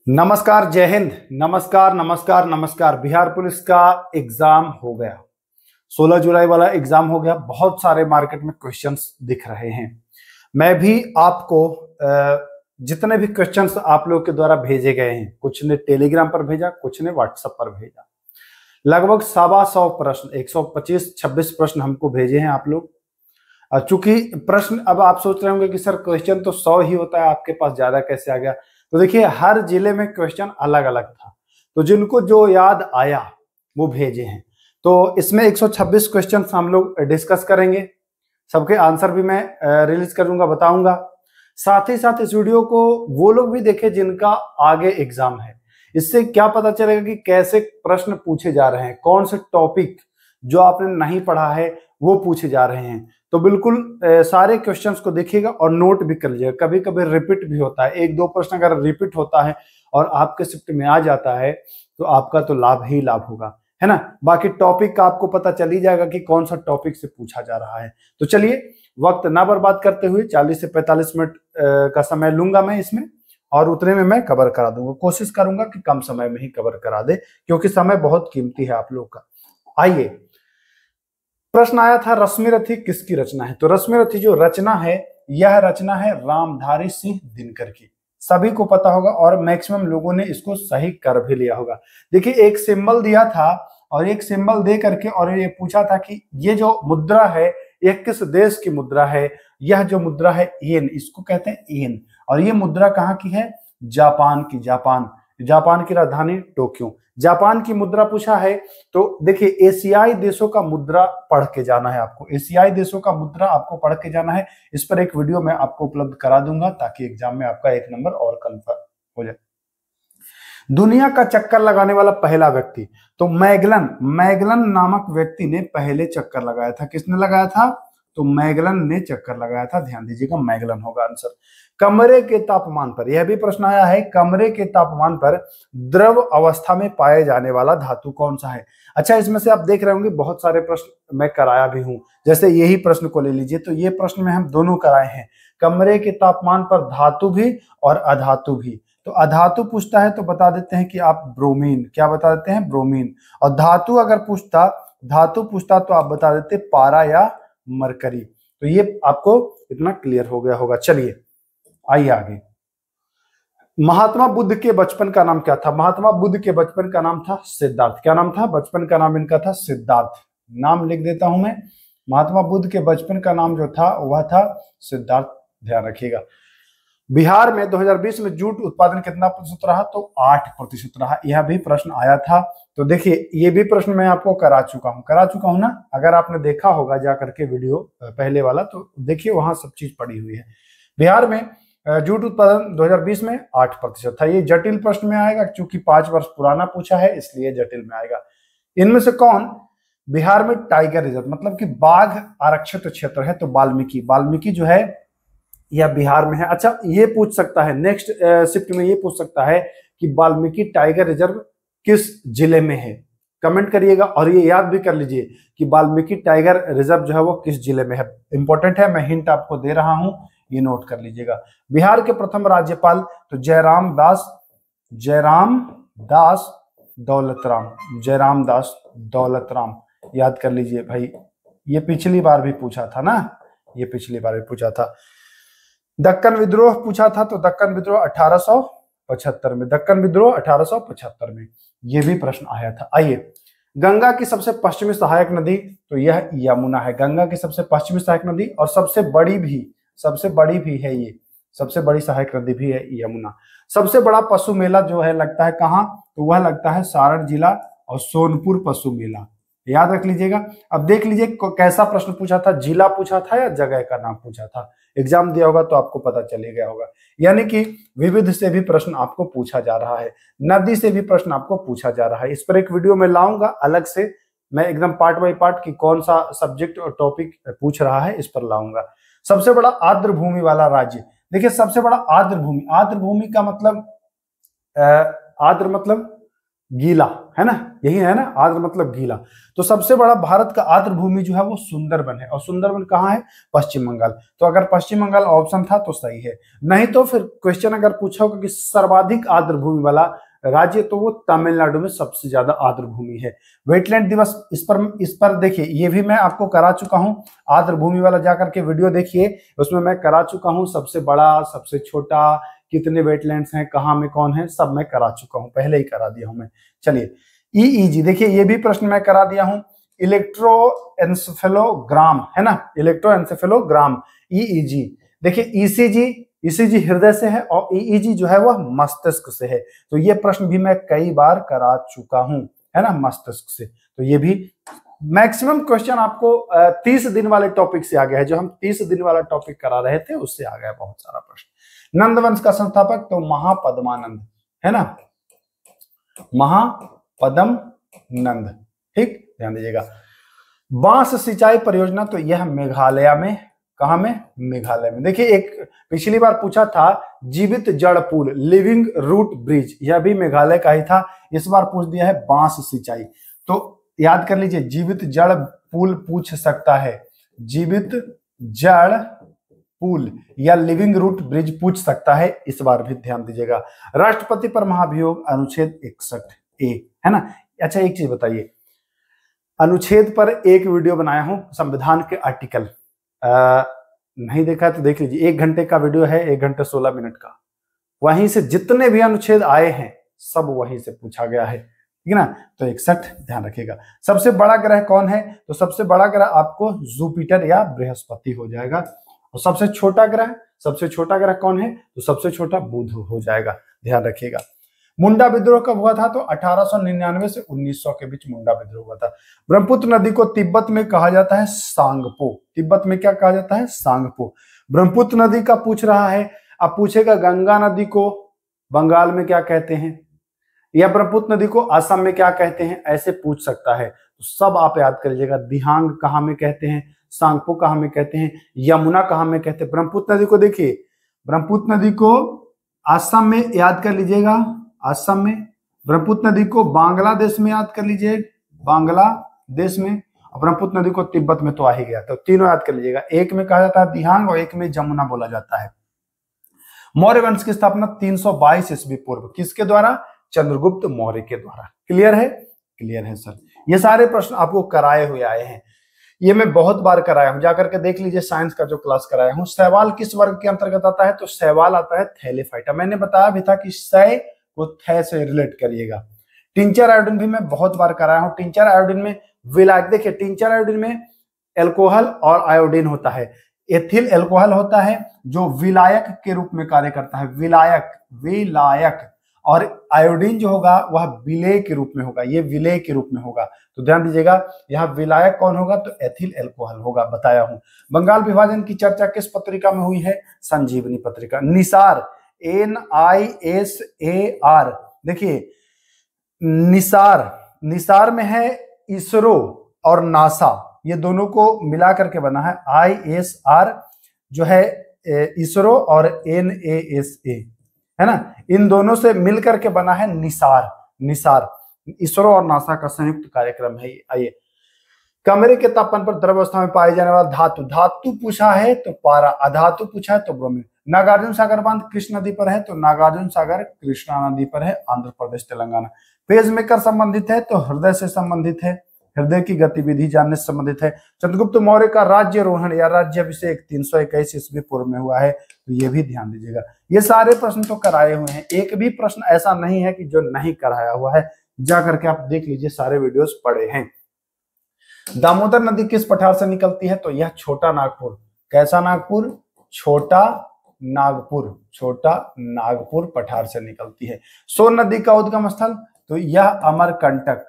नमस्कार, जय हिंद। नमस्कार नमस्कार नमस्कार। बिहार पुलिस का एग्जाम हो गया, 16 जुलाई वाला एग्जाम हो गया। बहुत सारे मार्केट में क्वेश्चंस दिख रहे हैं। मैं भी आपको जितने भी क्वेश्चंस आप लोग के द्वारा भेजे गए हैं, कुछ ने टेलीग्राम पर भेजा, कुछ ने व्हाट्सएप पर भेजा, लगभग 125 प्रश्न, 125-26 प्रश्न हमको भेजे हैं आप लोग। चूंकि प्रश्न, अब आप सोच रहे होंगे कि सर क्वेश्चन तो 100 ही होता है, आपके पास ज्यादा कैसे आ गया? तो देखिए, हर जिले में क्वेश्चन अलग अलग था, तो जिनको जो याद आया वो भेजे हैं। तो इसमें 126 क्वेश्चन हम लोग डिस्कस करेंगे। सबके आंसर भी मैं रिलीज करूंगा, बताऊंगा। साथ ही साथ इस वीडियो को वो लोग भी देखें जिनका आगे एग्जाम है। इससे क्या पता चलेगा कि कैसे प्रश्न पूछे जा रहे हैं, कौन से टॉपिक जो आपने नहीं पढ़ा है वो पूछे जा रहे हैं। तो बिल्कुल सारे क्वेश्चंस को देखिएगा और नोट भी कर लीजिएगा। कभी कभी रिपीट भी होता है, एक दो प्रश्न अगर रिपीट होता है और आपके शिफ्ट में आ जाता है तो आपका तो लाभ ही लाभ होगा, है ना। बाकी टॉपिक का आपको पता चल ही जाएगा कि कौन सा टॉपिक से पूछा जा रहा है। तो चलिए, वक्त ना बर्बाद करते हुए 40 से 45 मिनट का समय लूंगा मैं इसमें, और उतने में मैं कवर करा दूंगा। कोशिश करूंगा कि कम समय में ही कवर करा दे, क्योंकि समय बहुत कीमती है आप लोग का। आइए, प्रश्न आया था, रश्मि रथी किसकी रचना है? तो रश्मि रथी जो रचना है, यह रचना है रामधारी सिंह दिनकर की। सभी को पता होगा और मैक्सिमम लोगों ने इसको सही कर भी लिया होगा। देखिए, एक सिंबल दिया था और एक सिंबल दे करके और ये पूछा था कि ये जो मुद्रा है यह किस देश की मुद्रा है? यह जो मुद्रा है येन, इसको कहते हैं येन। और ये मुद्रा कहाँ की है? जापान की। जापान की राजधानी टोक्यो। जापान की मुद्रा पूछा है तो देखिए, एशियाई देशों का मुद्रा पढ़ के जाना है आपको। एशियाई देशों का मुद्रा आपको पढ़ के जाना है। इस पर एक वीडियो मैं आपको उपलब्ध करा दूंगा ताकि एग्जाम में आपका 1 नंबर और कंफर्म हो जाए। दुनिया का चक्कर लगाने वाला पहला व्यक्ति, तो मैगलन नामक व्यक्ति ने पहले चक्कर लगाया था। किसने लगाया था? तो मैगलन ने चक्कर लगाया था। ध्यान दीजिएगा, मैगलन होगा आंसर। कमरे के तापमान पर, यह भी प्रश्न आया है, कमरे के तापमान पर द्रव अवस्था में पाए जाने वाला धातु कौन सा है? अच्छा, इसमें से आप देख रहे होंगे बहुत सारे प्रश्न मैं कराया भी हूं। जैसे यही प्रश्न को ले लीजिए, तो ये प्रश्न में हम दोनों कराए हैं, कमरे के तापमान पर धातु भी और अधातु भी। तो अधातु पूछता है तो बता देते हैं कि आप ब्रोमीन, क्या बता देते हैं? ब्रोमीन। और धातु अगर धातु पूछता तो आप बता देते पारा या मरकरी। तो ये आपको इतना क्लियर हो गया होगा। चलिए आइए आगे। महात्मा बुद्ध के बचपन का नाम क्या था? महात्मा बुद्ध के बचपन का नाम था सिद्धार्थ। क्या नाम था? बचपन का नाम इनका था सिद्धार्थ। नाम लिख देता हूं मैं। महात्मा बुद्ध के बचपन का नाम जो था वह था सिद्धार्थ। ध्यान रखिएगा। बिहार में 2020 में जूट उत्पादन कितना प्रतिशत रहा? तो 8% रहा। यह भी प्रश्न आया था। तो देखिए, ये भी प्रश्न मैं आपको करा चुका हूं ना। अगर आपने देखा होगा जा करके वीडियो पहले वाला, तो देखिए वहां सब चीज पड़ी हुई है। बिहार में जूट उत्पादन 2020 में 8% था। ये जटिल प्रश्न में आएगा, क्योंकि 5 वर्ष पुराना पूछा है, इसलिए जटिल में आएगा। इनमें से कौन बिहार में टाइगर रिजर्व, मतलब कि बाघ आरक्षित क्षेत्र है? तो वाल्मीकि जो है यह बिहार में है। अच्छा, ये पूछ सकता है नेक्स्ट शिफ्ट में, ये पूछ सकता है कि वाल्मीकि टाइगर रिजर्व किस जिले में है? कमेंट करिएगा और ये याद भी कर लीजिए कि वाल्मीकि टाइगर रिजर्व जो है वो किस जिले में है। इंपॉर्टेंट है, मैं हिंट आपको दे रहा हूं, ये नोट कर लीजिएगा। बिहार के प्रथम राज्यपाल तो जयराम दास दौलतराम। याद कर लीजिए भाई, ये पिछली बार भी पूछा था ना, ये पिछली बार भी पूछा था। दक्कन विद्रोह पूछा था, तो दक्कन विद्रोह 1875 में, दक्कन विद्रोह 1875 में, यह भी प्रश्न आया था। आइए, गंगा की सबसे पश्चिमी सहायक नदी, तो यह यमुना है। गंगा की सबसे पश्चिमी सहायक नदी और सबसे बड़ी भी है ये, सबसे बड़ी सहायक नदी भी है यमुना। सबसे बड़ा पशु मेला जो है लगता है कहाँ? तो वह लगता है सारण जिला और सोनपुर पशु मेला। याद रख लीजिएगा। अब देख लीजिए कैसा प्रश्न पूछा था, जिला पूछा था या जगह का नाम पूछा था? एग्जाम दिया होगा तो आपको पता चले गया होगा। यानी कि विविध से भी प्रश्न आपको पूछा जा रहा है, नदी से भी प्रश्न आपको पूछा जा रहा है। इस पर एक वीडियो में लाऊंगा अलग से, मैं एकदम पार्ट बाय पार्ट की कौन सा सब्जेक्ट और टॉपिक पूछ रहा है इस पर लाऊंगा। सबसे बड़ा आर्द्र भूमि वाला राज्य, देखिए सबसे बड़ा आर्द्र भूमि का मतलब आर्द्र मतलब गीला, है ना, यही है ना, आर्द्र मतलब गीला। तो सबसे बड़ा भारत का आर्द्र भूमि जो है वो सुंदरबन है, और सुंदरबन कहाँ है? पश्चिम बंगाल। तो अगर पश्चिम बंगाल ऑप्शन था तो सही है, नहीं तो फिर क्वेश्चन अगर पूछा होगा कि सर्वाधिक आर्द्र भूमि वाला राज्य, तो वो तमिलनाडु में सबसे ज्यादा आर्द्र भूमि है। वेटलैंड दिवस, इस पर देखिए, ये भी मैं आपको करा चुका हूं, आर्द्र भूमि वाला जाकर के वीडियो देखिए, उसमें मैं करा चुका हूं, सबसे बड़ा, सबसे छोटा, कितने वेटलैंड्स हैं, कहाँ में कौन है, सब मैं करा चुका हूं, पहले ही करा दिया हूं मैं। चलिए, ईईजी देखिए, ये भी प्रश्न मैं करा दिया हूं, इलेक्ट्रोएन्सेफेलोग्राम, है ना, इलेक्ट्रोएन्सेफेलोग्राम, ईईजी। देखिए ईसीजी, ईसीजी हृदय से है, और ईईजी जो है वह मस्तिष्क से है। तो ये प्रश्न भी मैं कई बार करा चुका हूं, है ना, मस्तिष्क से। तो ये भी मैक्सिमम क्वेश्चन आपको 30 दिन वाले टॉपिक से आ गया है, जो हम 30 दिन वाला टॉपिक करा रहे थे उससे आ गया बहुत सारा प्रश्न। नंद वंश का संस्थापक तो महापद्मानंद, है ना, महापद्म नंद, ठीक, ध्यान दीजिएगा। बांस सिंचाई परियोजना तो यह मेघालय में, कहां में? मेघालय में। देखिए, एक पिछली बार पूछा था जीवित जड़ पुल, लिविंग रूट ब्रिज, यह भी मेघालय का ही था। इस बार पूछ दिया है बांस सिंचाई, तो याद कर लीजिए, जीवित जड़ पुल पूछ सकता है, जीवित जड़ पुल या लिविंग रूट ब्रिज पूछ सकता है, इस बार भी ध्यान दीजिएगा। राष्ट्रपति पर महाभियोग अनुच्छेद 61A, है ना। अच्छा, एक चीज बताइए, अनुच्छेद पर एक वीडियो बनाया हूं, संविधान के आर्टिकल, नहीं देखा तो देख लीजिए, 1 घंटे का वीडियो है, 1 घंटे 16 मिनट का। वहीं से जितने भी अनुच्छेद आए हैं सब वहीं से पूछा गया है, ठीक है ना। तो 61 ध्यान रखिएगा। सबसे बड़ा ग्रह कौन है? तो सबसे बड़ा ग्रह आपको जुपिटर या बृहस्पति हो जाएगा। और सबसे छोटा ग्रह कौन है? तो सबसे छोटा बुध हो जाएगा, ध्यान रखिएगा। मुंडा विद्रोह कब हुआ था? तो 1899 से 1900 के बीच मुंडा विद्रोह हुआ था। ब्रह्मपुत्र नदी को तिब्बत में कहा जाता है सांगपो, तिब्बत में क्या कहा जाता है? सांगपो। ब्रह्मपुत्र नदी का पूछ रहा है, अब पूछेगा गंगा नदी को बंगाल में क्या कहते हैं, या ब्रह्मपुत्र नदी को असम में क्या कहते हैं, ऐसे पूछ सकता है। तो सब आप याद कर लीजिएगा, दिहांग कहाँ में कहते हैं, सांगपो कहाँ में कहते हैं, यमुना कहाँ में कहते हैं। ब्रह्मपुत्र नदी को देखिए, ब्रह्मपुत्र नदी को असम में याद कर लीजिएगा, असम में। ब्रह्मपुत्र नदी को बांग्लादेश में याद कर लीजिए, बांग्लादेश में। ब्रह्मपुत्र नदी को तिब्बत में तो आ ही गया, तो तीनों याद कर लीजिएगा। एक में कहा जाता है दिहांग और एक में जमुना बोला जाता है। मौर्य वंश की स्थापना 322 ईस्वी पूर्व किसके द्वारा? चंद्रगुप्त मौर्य के द्वारा। क्लियर है? क्लियर है सर। ये सारे प्रश्न आपको कराए हुए आए हैं, ये मैं बहुत बार कराया हूं, जाकर के देख लीजिए, साइंस का जो क्लास कराया हूं। शैवाल किस वर्ग के अंतर्गत आता है? तो शैवाल आता है थैलेफाइटा। मैंने बताया भी था कि शय को थे से रिलेट करिएगा। टिंचर आयोडीन भी मैं बहुत बार कराया हूं। टिंचर आयोडीन में विलायक, देखिए टिंचर आयोडीन में एल्कोहल और आयोडीन होता है, एथिल एल्कोहल होता है जो विलायक के रूप में कार्य करता है, विलायक। और आयोडीन जो होगा वह विलेय के रूप में होगा, ये विलेय के रूप में होगा। तो ध्यान दीजिएगा, यहाँ विलायक कौन होगा? तो एथिल एल्कोहल होगा, बताया हूं। बंगाल विभाजन की चर्चा किस पत्रिका में हुई है? संजीवनी पत्रिका। निसार, NISAR, देखिए निसार में है इसरो और नासा, ये दोनों को मिला करके बना है ISR, जो है इसरो, और NASA, है ना, इन दोनों से मिलकर के बना है निसार, इसरो और नासा का संयुक्त कार्यक्रम है। आइए, कमरे के तापमान पर द्रव अवस्था में पाए जाने वाला धातु पूछा है तो पारा, अधातु पूछा है तो ब्रोमीन। नागार्जुन सागर बांध किस नदी पर है? तो नागार्जुन सागर कृष्णा नदी पर है, आंध्र प्रदेश तेलंगाना। पेज मेकर संबंधित है तो हृदय से संबंधित है, हृदय की गतिविधि जानने से संबंधित है। चंद्रगुप्त मौर्य का राज्यारोहण या राज्याभिषेक 321 ईस्वी पूर्व में हुआ है, तो ये भी ध्यान दीजिएगा। ये सारे प्रश्न तो कराए हुए हैं, एक भी प्रश्न ऐसा नहीं है कि जो नहीं कराया हुआ है, जा करके आप देख लीजिए, सारे वीडियोस पड़े हैं। दामोदर नदी किस पठार से निकलती है? तो यह छोटा नागपुर, कैसा नागपुर? छोटा नागपुर पठार से निकलती है। सोन नदी का उद्गम स्थल? तो यह अमरकंटक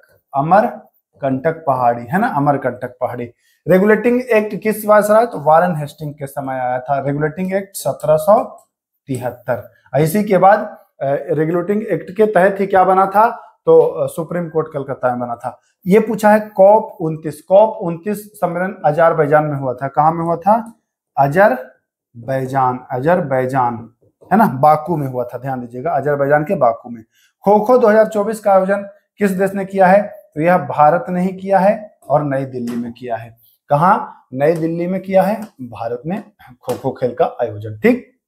पहाड़ी, है ना, अमरकंटक पहाड़ी। रेगुलेटिंग एक्ट किस वायसराय? तो वारेन हेस्टिंग के समय आया था, रेगुलेटिंग एक्ट 1773। इसी के बाद रेगुलेटिंग एक्ट के तहत ही क्या बना था? तो सुप्रीम कोर्ट कलकत्ता में बना था। ये पूछा है COP 29 सम्मेलन अजरबैजान में हुआ था। कहां में हुआ था? अजरबैजान, है ना, बाकू में हुआ था, ध्यान दीजिएगा, अजरबैजान के बाकू में। खो खो 2024 का आयोजन किस देश ने किया है? तो यह भारत ने ही किया है और नई दिल्ली में किया है। कहां? नई दिल्ली में किया है भारत ने खो खो खेल का आयोजन। ठीक,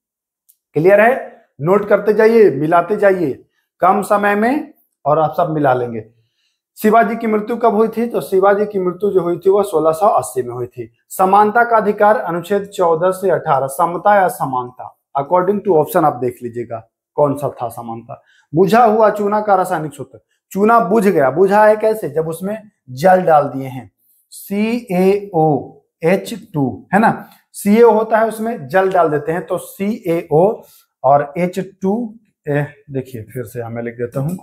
क्लियर है? नोट करते जाइए, मिलाते जाइए कम समय में और आप सब मिला लेंगे। शिवाजी की मृत्यु कब हुई थी? तो शिवाजी की मृत्यु जो हुई थी वह 1680 में हुई थी। समानता का अधिकार अनुच्छेद 14 से 18, समता या समानता, अकॉर्डिंग टू ऑप्शन आप देख लीजिएगा कौन सा था समानता। बुझा हुआ चूना का रासायनिक सूत्र, चूना बुझ गया, बुझा है कैसे? जब उसमें जल डाल दिए हैं, CaOH2 है ना, CaO होता है उसमें जल डाल देते हैं तो CaO और H2, देखिए फिर से मैं लिख देता हूं,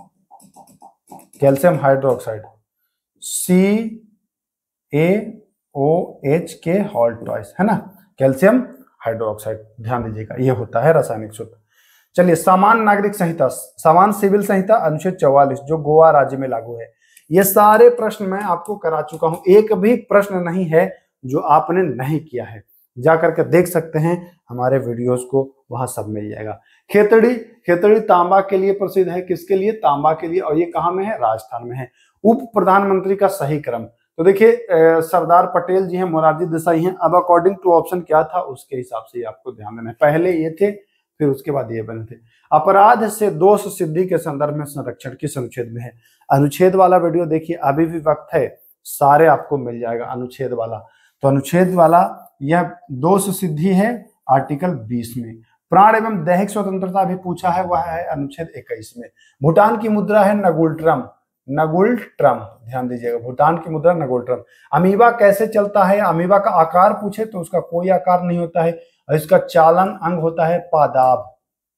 कैल्शियम हाइड्रोक्साइड, CaOH के होल ट्वाइस, है ना, कैल्शियम हाइड्रोक्साइड, ध्यान दीजिएगा ये होता है रासायनिक सूत्र। चलिए, समान नागरिक संहिता, समान सिविल संहिता अनुच्छेद 44 जो गोवा राज्य में लागू है। ये सारे प्रश्न मैं आपको करा चुका हूं, एक भी प्रश्न नहीं है जो आपने नहीं किया है, जा करके देख सकते हैं हमारे वीडियोस को, वहां सब मिल जाएगा। खेतड़ी, खेतड़ी तांबा के लिए प्रसिद्ध है, किसके लिए? तांबा के लिए, और ये कहां में है? राजस्थान में है। उप प्रधानमंत्री का सही क्रम, तो देखिए सरदार पटेल जी हैं, मोरारजी देसाई हैं। अब अकॉर्डिंग टू ऑप्शन क्या था उसके हिसाब से आपको ध्यान देना है, पहले ये थे फिर उसके बाद ये बने थे। अपराध से दोष सिद्धि के संदर्भ में संरक्षण किस अनुच्छेद में है? अनुच्छेद वाला वीडियो देखिए, अभी भी वक्त है, सारे आपको मिल जाएगा अनुच्छेद वाला। तो अनुच्छेद वाला यह दोष सिद्धि है आर्टिकल 20 में। प्राण एवं दैहिक स्वतंत्रता भी पूछा है, वह है अनुच्छेद 21 में। भूटान की मुद्रा है नगुल्ट्रम, नगुल्ट्रम, ध्यान दीजिएगा, भूटान की मुद्रा नगुल्ट्रम। अमीबा कैसे चलता है? अमीबा का आकार पूछे तो उसका कोई आकार नहीं होता है, और इसका चालन अंग होता है पादाब,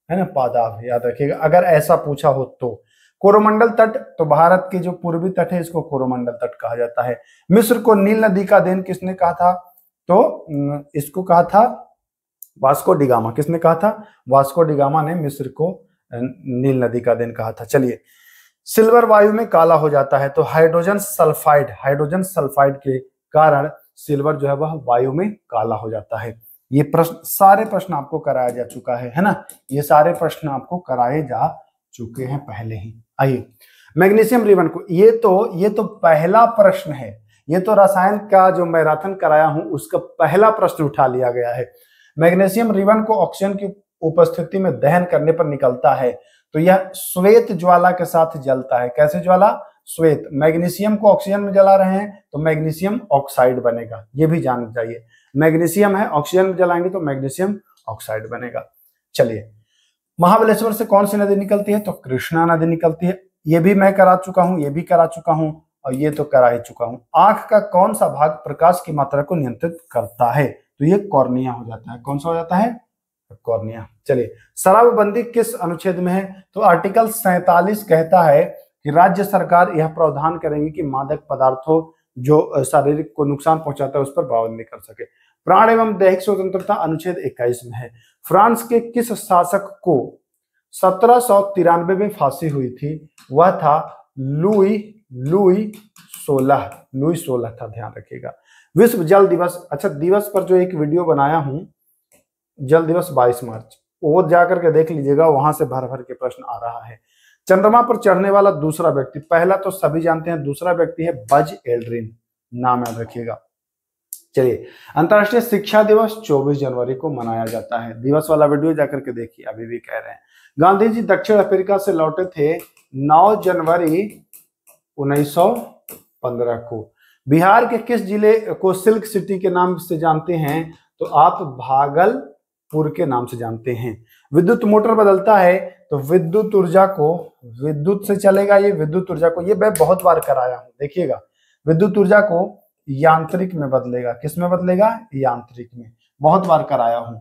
है ना, पादाब, याद रखिएगा अगर ऐसा पूछा हो तो। कोरोमंडल तट, तो भारत के जो पूर्वी तट है इसको कोरोमंडल तट कहा जाता है। मिस्र को नील नदी का देन किसने कहा था? तो इसको कहा था वास्को डिगामा। किसने कहा था? वास्को डिगामा ने मिस्र को नील नदी का देन कहा था। चलिए, सिल्वर वायु में काला हो जाता है, तो हाइड्रोजन सल्फाइड, हाइड्रोजन सल्फाइड के कारण सिल्वर जो है वह वायु में काला हो जाता है। ये प्रश्न, सारे प्रश्न आपको कराया जा चुका है ना, ये सारे प्रश्न आपको कराए जा चुके हैं पहले ही। आइए, मैग्नीशियम रिबन को, ये तो पहला प्रश्न है, ये तो रसायन का जो मैराथन कराया हूं उसका पहला प्रश्न उठा लिया गया है। मैग्नीशियम रिबन को ऑक्सीजन की उपस्थिति में दहन करने पर निकलता है, तो यह श्वेत ज्वाला के साथ जलता है। कैसे ज्वाला? श्वेत। मैग्नीशियम को ऑक्सीजन में जला रहे हैं तो मैग्नीशियम ऑक्साइड बनेगा, ये भी जानना चाहिए। मैग्नीशियम है, ऑक्सीजन में जलाएंगे तो मैग्नीशियम ऑक्साइड बनेगा। चलिए, महाबलेश्वर से कौन सी नदी निकलती है? तो कृष्णा नदी निकलती है। ये भी मैं करा चुका हूं, ये भी करा चुका हूं, और ये तो करा ही चुका हूं। आंख का कौन सा भाग प्रकाश की मात्रा को नियंत्रित करता है? तो ये कॉर्निया हो जाता है। कौन सा हो जाता है? कॉर्निया। चलिए, शराबबंदी किस अनुच्छेद में है? तो आर्टिकल 47 कहता है कि राज्य सरकार यह प्रावधान करेंगी कि मादक पदार्थों जो शारीरिक को नुकसान पहुंचाता है उस पर पाबंदी कर सके। प्राण एवं दैहिक स्वतंत्रता अनुच्छेद 21 में है। फ्रांस के किस शासक को 1793 में फांसी हुई थी? वह था लुई 16 था, ध्यान रखिएगा। विश्व जल दिवस, अच्छा दिवस पर जो एक वीडियो बनाया हूं, जल दिवस 22 मार्च, वो जाकर के देख लीजिएगा, वहां से भर भर के प्रश्न आ रहा है। चंद्रमा पर चढ़ने वाला दूसरा व्यक्ति, पहला तो सभी जानते हैं, दूसरा व्यक्ति है बज एल्ड्रिन, नाम याद रखिएगा। चलिए, अंतर्राष्ट्रीय शिक्षा दिवस 24 जनवरी को मनाया जाता है। दिवस वाला वीडियो जाकर के देखिए, अभी भी कह रहे हैं। गांधी जी दक्षिण अफ्रीका से लौटे थे 9 जनवरी 1915 को। बिहार के किस जिले को सिल्क सिटी के नाम से जानते हैं? तो आप भागलपुर के नाम से जानते हैं। विद्युत मोटर बदलता है तो विद्युत ऊर्जा को, विद्युत से चलेगा ये, विद्युत ऊर्जा को, ये मैं बहुत बार कराया हूं, देखिएगा, विद्युत ऊर्जा को यांत्रिक में बदलेगा। किस में बदलेगा? यांत्रिक में, बहुत बार कराया हूं।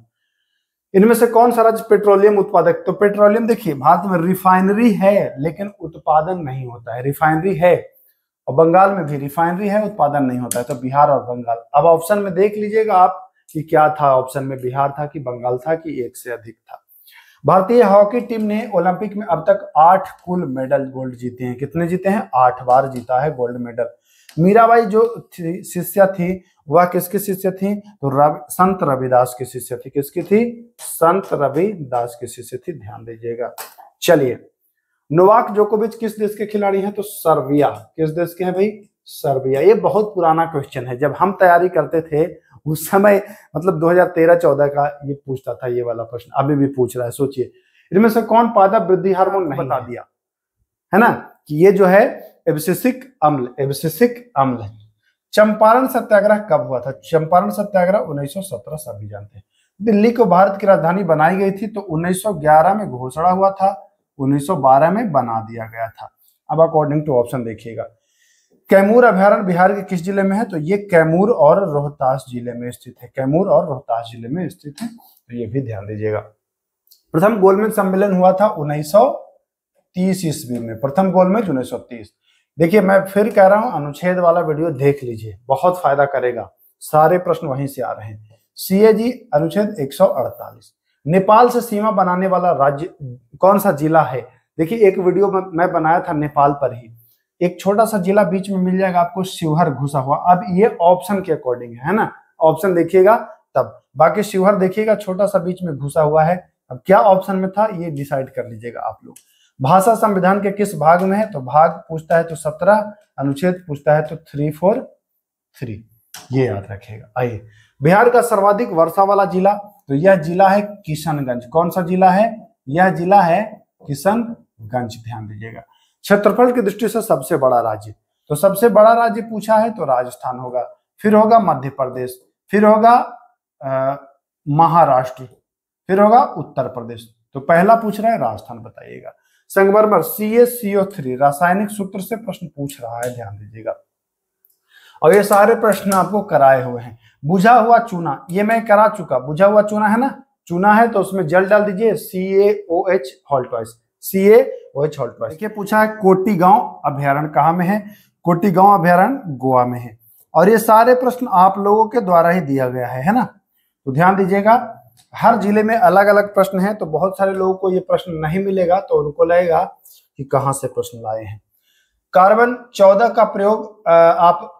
इनमें से कौन सा राज्य पेट्रोलियम उत्पादक? तो पेट्रोलियम देखिए, भारत में रिफाइनरी है लेकिन उत्पादन नहीं होता है। रिफाइनरी है, और बंगाल में भी रिफाइनरी है, उत्पादन नहीं होता है, तो बिहार और बंगाल। अब ऑप्शन में देख लीजिएगा आप कि क्या था ऑप्शन में, बिहार था कि बंगाल था कि एक से अधिक था। भारतीय हॉकी टीम ने ओलंपिक में अब तक 8 कुल मेडल गोल्ड जीते हैं। कितने जीते हैं? 8 बार जीता है गोल्ड मेडल। मीराबाई जो शिष्या थी वह किसकी शिष्य थी? तो संत रविदास की शिष्य थी। किसकी थी? संत रविदास की शिष्य थी, ध्यान दीजिएगा। चलिए, नोवाक जोकोविच किस देश के खिलाड़ी हैं? तो सर्बिया। किस देश के हैं भाई? सर्बिया। ये बहुत पुराना क्वेश्चन है, जब हम तैयारी करते थे उस समय, मतलब 2013-14 का ये पूछता था, ये वाला प्रश्न अभी भी पूछ रहा है। सोचिए इनमें से कौन पादप वृद्धि हार्मोन नहीं बता दिया है ना, कि ये जो है एब्सिसिक अम्ल, एब्सिसिक अम्ल। चंपारण सत्याग्रह कब हुआ था? चंपारण सत्याग्रह 1917, सभी जानते हैं। दिल्ली को भारत की राजधानी बनाई गई थी तो 1911 में घोषणा हुआ था, 1912 में बना दिया गया था। अब अकॉर्डिंग टू ऑप्शन देखिएगा। कैमूर अभयारण्य बिहार के किस जिले में है? तो ये कैमूर और रोहतास जिले में स्थित है। कैमूर और रोहतास जिले में स्थित है, तो ये भी ध्यान दीजिएगा। प्रथम गोलमेज सम्मेलन हुआ था 1930 ईस्वी में। प्रथम गोलमेज 1930। देखिए मैं फिर कह रहा हूं, अनुच्छेद वाला वीडियो देख लीजिए, बहुत फायदा करेगा। सारे प्रश्न वहीं से आ रहे हैं। सीएजी अनुच्छेद 148। नेपाल से सीमा बनाने वाला राज्य कौन सा जिला है? देखिए एक वीडियो मैं बनाया था नेपाल पर ही, एक छोटा सा जिला बीच में मिल जाएगा आपको, शिवहर घुसा हुआ। अब ये ऑप्शन के अकॉर्डिंग है ना, ऑप्शन देखिएगा तब, बाकी शिवहर देखिएगा छोटा सा बीच में घुसा हुआ है। अब क्या ऑप्शन में था ये डिसाइड कर लीजिएगा आप लोग। भाषा संविधान के किस भाग में है? तो भाग पूछता है तो 17, अनुच्छेद पूछता है तो 343, ये याद रखिएगा। आइए, बिहार का सर्वाधिक वर्षा वाला जिला, तो यह जिला है किशनगंज। कौन सा जिला है? यह जिला है किशनगंज, ध्यान दीजिएगा। क्षेत्रफल की दृष्टि से सबसे बड़ा राज्य, तो सबसे बड़ा राज्य पूछा है तो राजस्थान होगा, फिर होगा मध्य प्रदेश, फिर होगा महाराष्ट्र, फिर होगा उत्तर प्रदेश। तो पहला पूछ रहा है राजस्थान, बताइएगा। संगमरमर CaCO3 रासायनिक सूत्र से प्रश्न पूछ रहा है, ध्यान दीजिएगा। और ये सारे प्रश्न आपको कराए हुए हैं। बुझा हुआ चूना, ये मैं करा चुका। बुझा हुआ चूना है ना, चूना है तो उसमें जल डाल दीजिए, CaOH whole twice, CaOH whole twice. देखिए पूछा है कोटीगांव अभयारण्य कहाँ में है? कोटीगांव अभयारण्य गोवा में है। और ये सारे प्रश्न आप लोगों के द्वारा ही दिया गया है ना, तो ध्यान दीजिएगा। हर जिले में अलग अलग प्रश्न हैं, तो बहुत सारे लोगों को ये प्रश्न नहीं मिलेगा तो उनको लगेगा कि कहां से प्रश्न लाए हैं। कार्बन 14 का प्रयोग आप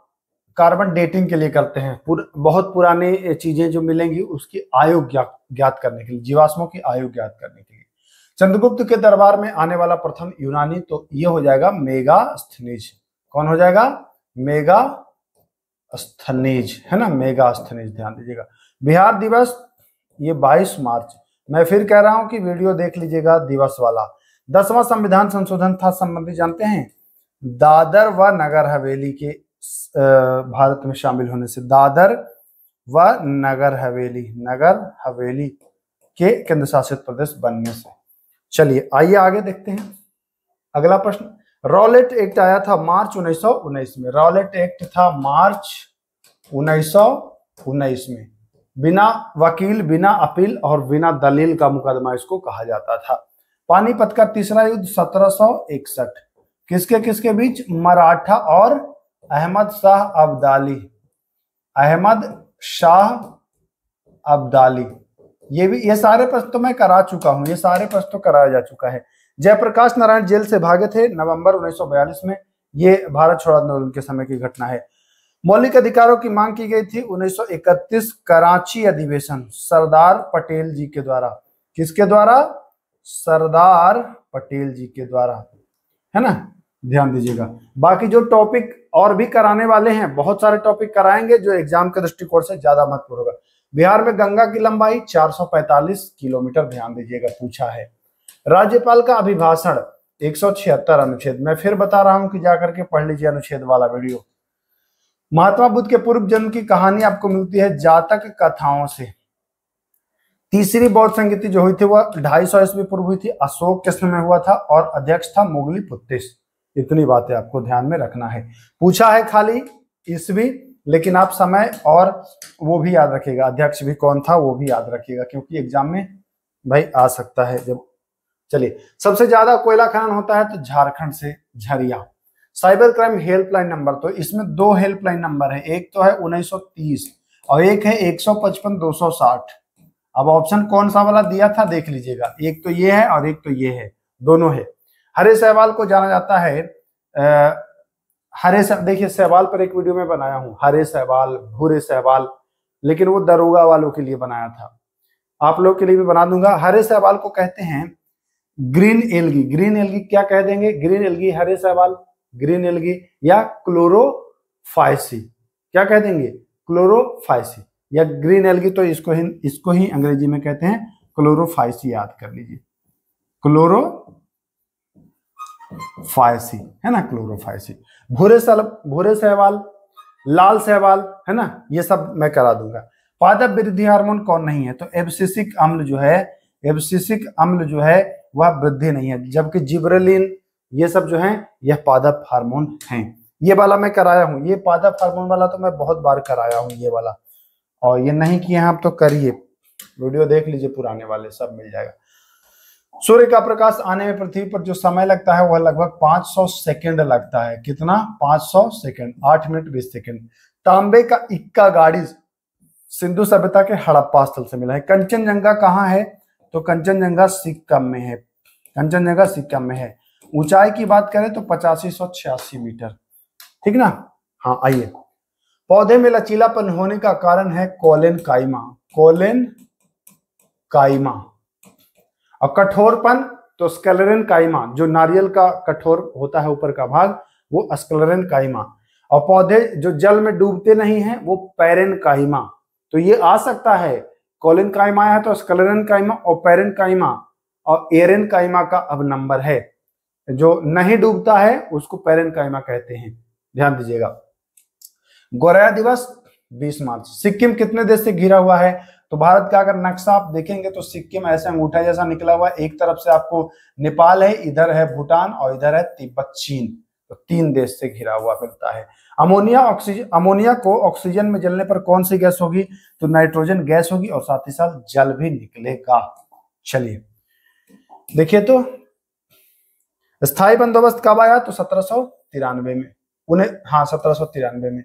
कार्बन डेटिंग के लिए करते हैं। बहुत पुरानी चीजें जो मिलेंगी उसकी आयु ज्ञात करने के लिए, जीवाश्मों की आयु ज्ञात करने के लिए। चंद्रगुप्त के दरबार में आने वाला प्रथम यूनानी, तो ये हो जाएगा मेगास्थनीज। कौन हो जाएगा? मेगास्थनीज, है ना, मेगास्थनीज, ध्यान दीजिएगा। बिहार दिवस ये 22 मार्च। मैं फिर कह रहा हूं कि वीडियो देख लीजिएगा दिवस वाला। 10वां संविधान संशोधन था संबंधी जानते हैं? दादर व नगर हवेली के भारत में शामिल होने से, दादर व नगर हवेली के केंद्र शासित प्रदेश बनने से। चलिए आइए आगे देखते हैं अगला प्रश्न। रॉलेट एक्ट आया था मार्च 1919 में। रॉलेट एक्ट था मार्च 1919 में। बिना वकील, बिना अपील और बिना दलील का मुकदमा इसको कहा जाता था। पानीपत का तीसरा युद्ध 1761 किसके किसके बीच? मराठा और अहमद शाह अब्दाली। अहमद शाह अब्दाली। ये सारे प्रश्न तो मैं करा चुका हूं, ये सारे प्रश्न तो कराया जा चुका है। जयप्रकाश नारायण जेल से भागे थे नवंबर 1942 में। ये भारत छोड़ो आंदोलन के समय की घटना है। मौलिक अधिकारों की मांग की गई थी 1931 कराची अधिवेशन, सरदार पटेल जी के द्वारा। किसके द्वारा? सरदार पटेल जी के द्वारा, है ना, ध्यान दीजिएगा। बाकी जो टॉपिक और भी कराने वाले हैं, बहुत सारे टॉपिक कराएंगे जो एग्जाम के दृष्टिकोण से ज्यादा महत्वपूर्ण होगा। बिहार में गंगा की लंबाई 445 किलोमीटर, ध्यान दीजिएगा, पूछा है। राज्यपाल का अभिभाषण 176 अनुच्छेद। मैं फिर बता रहा हूं कि जाकर के पढ़ लीजिए अनुच्छेद वाला वीडियो। महात्मा बुद्ध के पूर्व जन्म की कहानी आपको मिलती है जातक कथाओं से। तीसरी बौद्ध संगीति जो हुई थी वह 250 ईस्वी पूर्व हुई थी, अशोक के समय में हुआ था और अध्यक्ष था मोगली पुत्तिस। इतनी बातें आपको ध्यान में रखना है। पूछा है खाली ईस्वी, लेकिन आप समय और वो भी याद रखिएगा, अध्यक्ष भी कौन था वो भी याद रखिएगा, क्योंकि एग्जाम में भाई आ सकता है जब। चलिए, सबसे ज्यादा कोयला खनन होता है तो झारखंड से, Jharia. Cyber crime helpline number, तो इसमें 2 हेल्पलाइन नंबर है, एक तो है 1930 और एक है 155-260। अब ऑप्शन कौन सा वाला दिया था देख लीजिएगा, एक तो ये है और एक तो ये है, दोनों है। हरे सहवाल को जाना जाता है देखिए सहवाल पर एक वीडियो में बनाया हूं, हरे सहवाल, भूरे सहवाल, लेकिन वो दरोगा वालों के लिए बनाया था, आप लोग के लिए भी बना दूंगा। हरे सहवाल को कहते हैं ग्रीन एल्गी, ग्रीन एल्गी क्या कह देंगे, ग्रीन एल्गी, हरे शैवाल, ग्रीन एल्गी, या क्लोरोफाइसी, क्या कह देंगे, क्लोरोफाइसी या ग्रीन एल्गी, तो इसको ही अंग्रेजी में कहते हैं क्लोरोफाइसी, याद कर लीजिए, क्लोरोफाइसी है ना, क्लोरोफाइसी। भूरे शैवाल, लाल शैवाल है ना, ये सब मैं करा दूंगा। पादप वृद्धि हार्मोन कौन नहीं है, तो एब्सिसिक अम्ल जो है, एब्सिसिक अम्ल जो है वह वृद्धि नहीं है, जबकि जिब्रेलिन ये सब जो है यह पादप हार्मोन हैं। ये वाला मैं कराया हूं, ये पादप हार्मोन वाला तो मैं बहुत बार कराया हूं ये वाला, और ये नहीं किए हैं आप तो करिए, वीडियो देख लीजिए, पुराने वाले सब मिल जाएगा। सूर्य का प्रकाश आने में पृथ्वी पर जो समय लगता है वह लगभग 500 सेकंड लगता है। कितना, 500 सेकंड, 8 मिनट 20 सेकंड। तांबे का इक्का गाड़ी सिंधु सभ्यता के हड़प्पा स्थल से मिला है। कंचनजंगा कहाँ है, तो कंचनजंगा सिक्किम में है, कंचनजंगा सिक्किम में है। ऊंचाई की बात करें तो 8586 मीटर, ठीक ना। हाँ आइए, पौधे में लचीलापन होने का कारण है कोलेन काइमा, कोलेन काइमा। और कठोरपन तो स्क्लेरेन काइमा, जो नारियल का कठोर होता है ऊपर का भाग वो स्क्लेरेन काइमा। और पौधे जो जल में डूबते नहीं हैं वो पैरेन काइमा। तो ये आ सकता है, कोलेन काइमा है तो स्क्लेरेन काइमा और पैरेन काइमा, और एरेन काइमा का अब नंबर है, जो नहीं डूबता है उसको पैरेन काइमा कहते हैं, ध्यान दीजिएगा। गौरैया दिवस 20 मार्च। सिक्किम कितने देश से घिरा हुआ है, तो भारत का अगर नक्शा आप देखेंगे तो सिक्किम ऐसे अंगूठा जैसा निकला हुआ है, एक तरफ से आपको नेपाल है, इधर है भूटान और इधर है तिब्बत चीन, तो 3 देश से घिरा हुआ मिलता है। अमोनिया को ऑक्सीजन में जलने पर कौन सी गैस होगी, तो नाइट्रोजन गैस होगी, और साथ ही साथ जल भी निकलेगा। चलिए देखिए, तो स्थायी बंदोबस्त कब आया, तो 1793 में, 1793 में।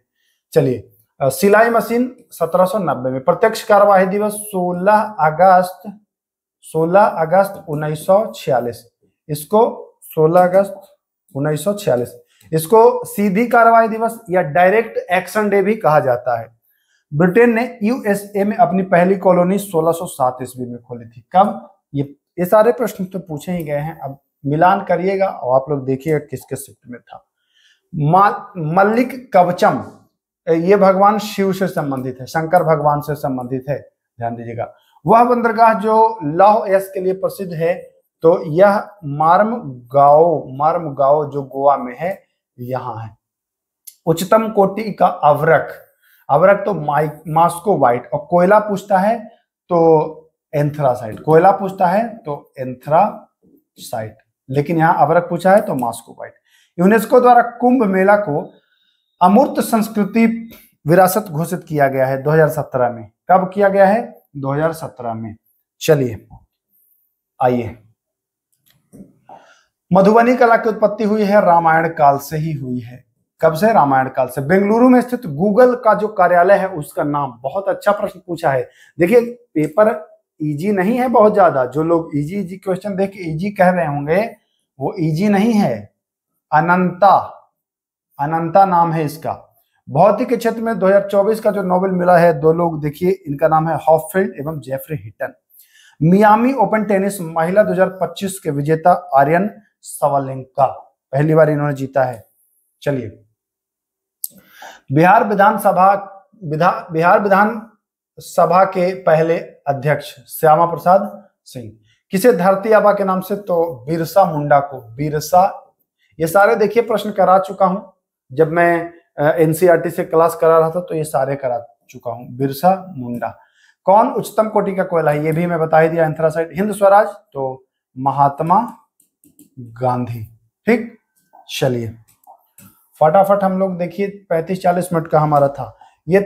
चलिए, सिलाई मशीन 1790 में। प्रत्यक्ष कार्यवाही दिवस 16 अगस्त 1946, इसको 16 अगस्त 1946, इसको सीधी कार्रवाई दिवस या डायरेक्ट एक्शन डे भी कहा जाता है। ब्रिटेन ने यूएसए में अपनी पहली कॉलोनी 1607 ईस्वी में खोली थी। कब, ये सारे प्रश्न तो पूछे ही गए हैं, अब मिलान करिएगा और आप लोग देखिएगा किसके शिफ्ट में था। मल्लिक कवचम, ये भगवान शिव से संबंधित है, शंकर भगवान से संबंधित है, ध्यान दीजिएगा। वह बंदरगाह जो लौह यश के लिए प्रसिद्ध है, तो यह मार्मगांव जो गोवा में है, यहाँ है। उच्चतम कोटि का अवरक तो मास्को व्हाइट, और कोयला पूछता है तो एंथ्रासाइट, कोयला पूछता है तो एंथ्रासाइट, लेकिन यहाँ अवरक पूछा है तो मास्को व्हाइट। यूनेस्को द्वारा कुंभ मेला को अमूर्त संस्कृति विरासत घोषित किया गया है 2017 में। कब किया गया है, 2017 में। चलिए आइए, मधुबनी कला की उत्पत्ति हुई है रामायण काल से ही हुई है। कब से, रामायण काल से। बेंगलुरु में स्थित गूगल का जो कार्यालय है उसका नाम, बहुत अच्छा प्रश्न पूछा है। देखिए पेपर इजी नहीं है बहुत ज्यादा, जो लोग इजी क्वेश्चन देख के इजी कह रहे होंगे वो इजी नहीं है। अनंता नाम है इसका। भौतिक के क्षेत्र में 2024 का जो नोबेल मिला है, 2 लोग देखिए, इनका नाम है हॉफफील्ड एवं जेफरी हिटन। मियामी ओपन टेनिस महिला 2025 के विजेता आर्यन सवालेंका, पहली बार इन्होंने जीता है। चलिए, बिहार विधानसभा के पहले अध्यक्ष श्यामा प्रसाद सिंह। किसे धरती आबा के नाम से, तो बिरसा मुंडा को, बिरसा। ये सारे देखिए प्रश्न करा चुका हूं, जब मैं एनसीईआरटी से क्लास करा रहा था तो ये सारे करा चुका हूं। बिरसा मुंडा। कौन उच्चतम कोटि का कोयला है, ये भी मैं बता ही दिया, एंथ्रासाइट। हिंद स्वराज तो महात्मा गांधी, ठीक। चलिए फटाफट हम लोग देखिए, 35-40 मिनट का हमारा था। ये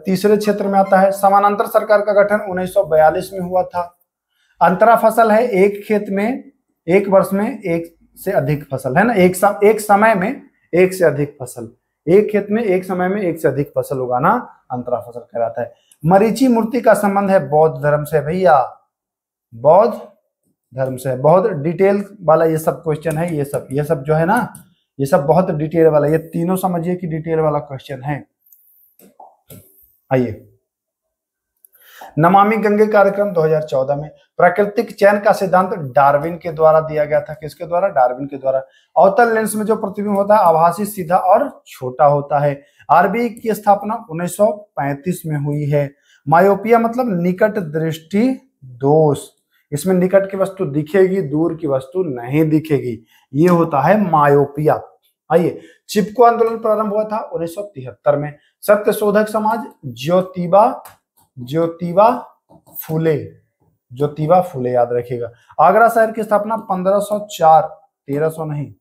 तीसरे क्षेत्र में आता है। समानांतर सरकार का गठन 1942 में हुआ था। अंतरा फसल है, एक खेत में एक वर्ष में एक से अधिक फसल, है ना, एक समय में एक से अधिक फसल, एक खेत में एक समय में एक से अधिक फसल उगाना अंतरा फसल कहलाता है। मरीचि मूर्ति का संबंध है बौद्ध धर्म से, भैया बौद्ध धर्म से। बहुत डिटेल वाला ये सब क्वेश्चन है, ये सब जो है ना, ये सब बहुत डिटेल वाला, ये तीनों समझिए कि डिटेल वाला क्वेश्चन है। आइए, नमामि गंगे कार्यक्रम 2014 में। प्राकृतिक चयन का सिद्धांत डार्विन के द्वारा दिया गया था। किसके द्वारा? डार्विन के द्वारा। अवतल लेंस में जो प्रतिबिंब होता है आभासी, सीधा और छोटा होता है। आरबीआई की स्थापना 1935 में हुई है। मायोपिया मतलब निकट दृष्टि दोष। इसमें निकट की वस्तु दिखेगी, दूर की वस्तु नहीं दिखेगी, ये होता है मायोपिया। आइए, चिपको आंदोलन प्रारंभ हुआ था 1973 में। सत्य शोधक समाज ज्योतिबा फुले याद रखिएगा। आगरा शहर की स्थापना 1504, 1300 नहीं,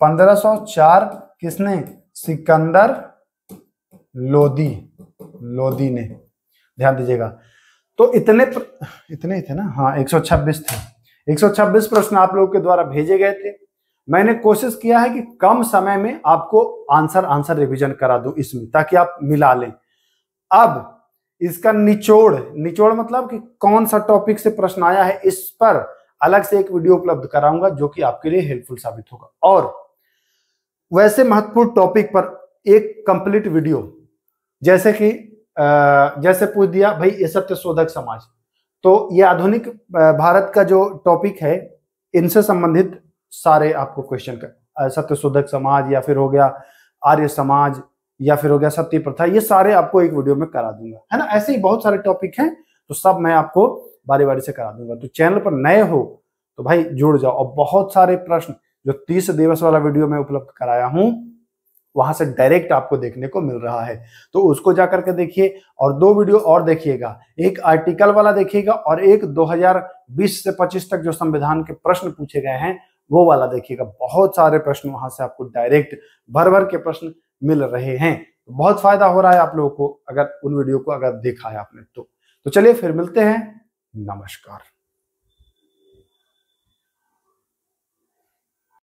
1504 किसने? सिकंदर लोदी ने। ध्यान दीजिएगा। तो इतने थे ना, हाँ 126 थे। 126 प्रश्न आप लोगों के द्वारा भेजे गए थे। मैंने कोशिश किया है कि कम समय में आपको आंसर रिवीजन करा दूं इसमें, ताकि आप मिला लें। अब इसका निचोड़ मतलब कि कौन सा टॉपिक से प्रश्न आया है, इस पर अलग से एक वीडियो उपलब्ध कराऊंगा जो कि आपके लिए हेल्पफुल साबित होगा। और वैसे महत्वपूर्ण टॉपिक पर एक कंप्लीट वीडियो, जैसे पूछ दिया भाई ये सत्य शोधक समाज, तो ये आधुनिक भारत का जो टॉपिक है इनसे संबंधित सारे आपको क्वेश्चन का, सत्य शोधक समाज या फिर हो गया आर्य समाज या फिर हो गया सत्य प्रथा, ये सारे आपको एक वीडियो में करा दूंगा, है ना। ऐसे ही बहुत सारे टॉपिक हैं, तो सब मैं आपको बारी बारी से करा दूंगा। तो चैनल पर नए हो तो भाई जुड़ जाओ। और बहुत सारे प्रश्न जो 30 दिवस वाला वीडियो में उपलब्ध कराया हूं, वहां से डायरेक्ट आपको देखने को मिल रहा है, तो उसको जाकर के देखिए। और 2 वीडियो और देखिएगा, एक आर्टिकल वाला देखिएगा और एक 2020 से 25 तक जो संविधान के प्रश्न पूछे गए हैं वो वाला देखिएगा। बहुत सारे प्रश्न वहां से आपको डायरेक्ट भर के प्रश्न मिल रहे हैं। बहुत फायदा हो रहा है आप लोगों को अगर उन वीडियो को अगर देखा है आपने तो चलिए फिर मिलते हैं। नमस्कार।